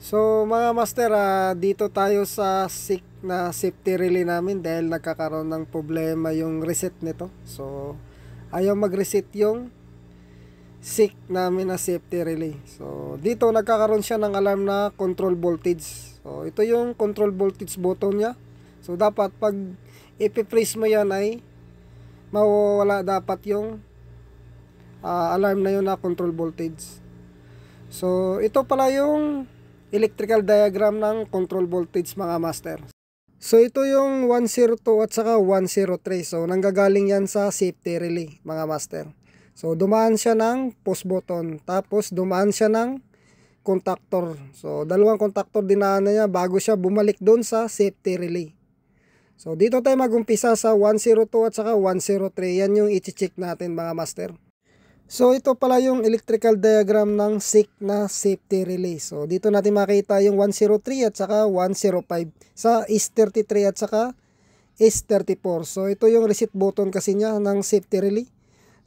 So mga master, dito tayo sa SICK na safety relay namin dahil nagkakaroon ng problema yung reset nito. So ayaw mag-reset yung SICK namin na safety relay. So dito nagkakaroon siya ng alarm na control voltage. So ito yung control voltage button niya. So dapat pag ipipress mo yan ay mawawala dapat yung alarm na yun na control voltage. So ito pala yung electrical diagram ng control voltage mga master. So ito yung 102 at saka 103. So nanggagaling yan sa safety relay mga master. So dumaan siya ng push button, tapos dumaan siya ng contactor. So dalawang contactor dinaan niya bago siya bumalik doon sa safety relay. So dito tayo magumpisa sa 102 at saka 103. Yan yung i-check natin mga master. So ito pala yung electrical diagram ng SICK na safety relay. So dito natin makita yung 103 at saka 105 sa S33 at saka S34. So ito yung reset button kasi niya ng safety relay.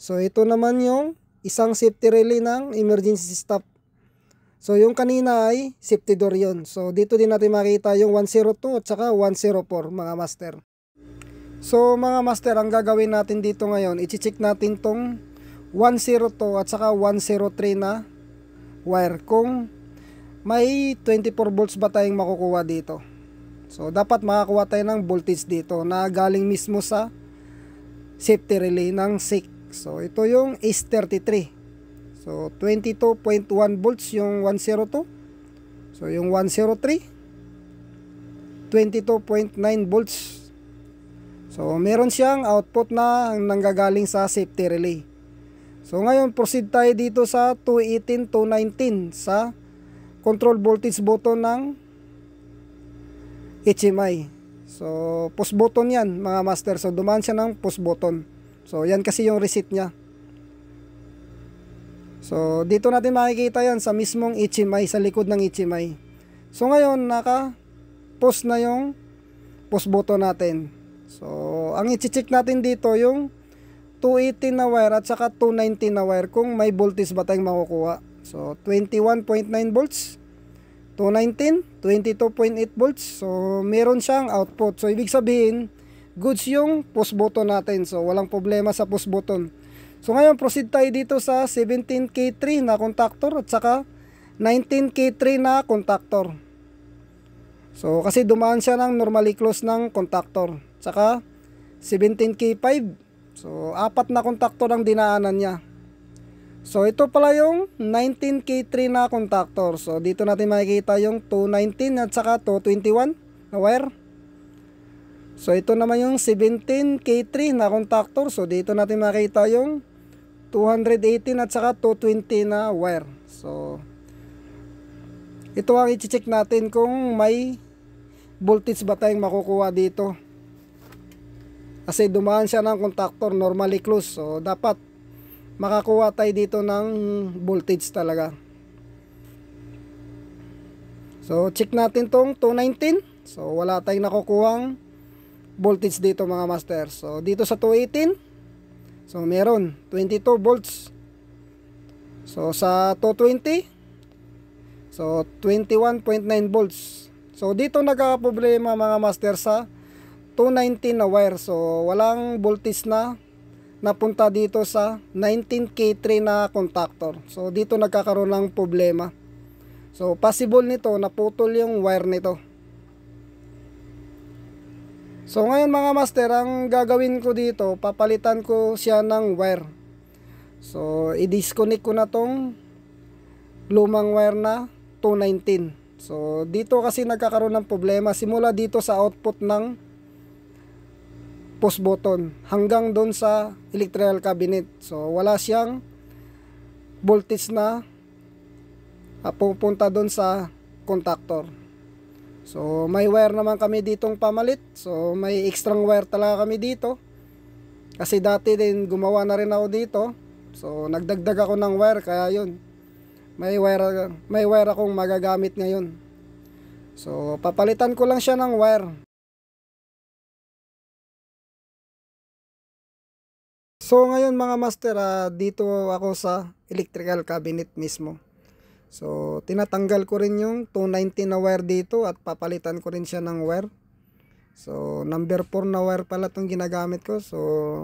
So ito naman yung isang safety relay ng emergency stop. So yung kanina ay safety door yun. So dito din natin makita yung 102 at saka 104 mga master. So mga master, ang gagawin natin dito ngayon, i-check natin tong 102 at saka 103 na wire kung may 24 volts ba tayong makukuha dito. So dapat makakuha tayo ng voltage dito na galing mismo sa safety relay ng SICK. So ito yung S33. So 22.1 volts yung 102. So yung 103 22.9 volts. So meron siyang output na nanggagaling sa safety relay. So ngayon proceed tayo dito sa 218, 219 sa control voltage button ng HMI. So push button yan mga master. So dumaan siya ng push button. So yan kasi yung reset niya. So dito natin makikita yan sa mismong HMI, sa likod ng HMI. So ngayon naka push na yung push button natin. So ang i-check natin dito yung 218 na wire at saka 219 na wire kung may voltage ba tayong makukuha. So 21.9 volts, 219, 22.8 volts. So meron siyang output. So ibig sabihin goods yung push button natin. So walang problema sa push button. So ngayon proceed tayo dito sa 17K3 na contactor at saka 19K3 na contactor. So kasi dumaan siya ng normally close ng contactor. Saka 17K5. So, apat na contactor ang dinaanan niya. So, ito pala yung 19K3 na contactor. So, dito natin makikita yung 219 at saka 221 na wire. So, ito naman yung 17K3 na contactor. So, dito natin makikita yung 218 at saka 220 na wire. So, ito ang i-check natin kung may voltage ba tayong makukuha dito. Kasi dumaan siya ng contactor normally close. So dapat makakuha tayo dito ng voltage talaga. So check natin tong 219. So wala tayong nakukuhang voltage dito mga master. So dito sa 218, so meron 22 volts. So sa 220, so 21.9 volts. So dito nagkakaproblema mga master sa 219 na wire. So walang voltage na napunta dito sa 19K3 na contactor. So dito nagkakaroon ng problema. So possible nito naputol yung wire nito. So ngayon mga master, ang gagawin ko dito, papalitan ko siya ng wire. So i-disconnect ko na tong lumang wire na 219. So dito kasi nagkakaroon ng problema simula dito sa output ng push button hanggang doon sa electrical cabinet. So wala siyang voltage na pupunta doon sa contactor. So may wire naman kami ditong pamalit. So may extra wire talaga kami dito. Kasi dati din gumawa na rin ako dito. So nagdagdag ako ng wire kaya yun. May wire akong magagamit ngayon. So papalitan ko lang siya ng wire. So ngayon mga master, dito ako sa electrical cabinet mismo. So tinatanggal ko rin yung 290 na wire dito at papalitan ko rin siya ng wire. So number 4 na wire pala tong ginagamit ko. So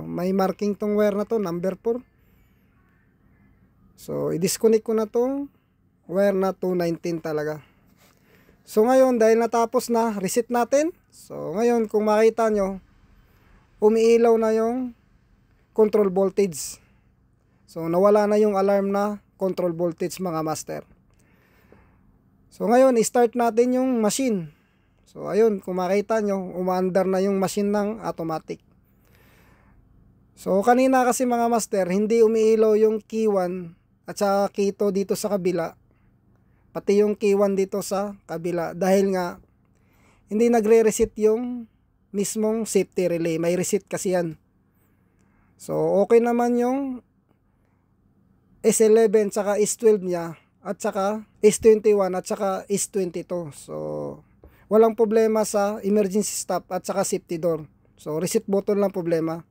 may marking tong wire na to, number 4. So i-disconnect ko na tong wire na 219 talaga. So ngayon dahil natapos na, reset natin. So ngayon kung makita nyo, umiilaw na yung control voltage. So nawala na yung alarm na control voltage mga master. So ngayon i-start natin yung machine. So ayun, kung makita nyo, umaandar na yung machine ng automatic. So kanina kasi mga master, hindi umiilaw yung key 1 at saka key 2 dito sa kabila. Pati yung key 1 dito sa kabila. Dahil nga, hindi nagre-reset yung mismong safety relay. May reset kasi yan. So okay naman yung S11 saka S12 niya at saka S21 at saka S22. So walang problema sa emergency stop at saka safety door. So reset button lang problema.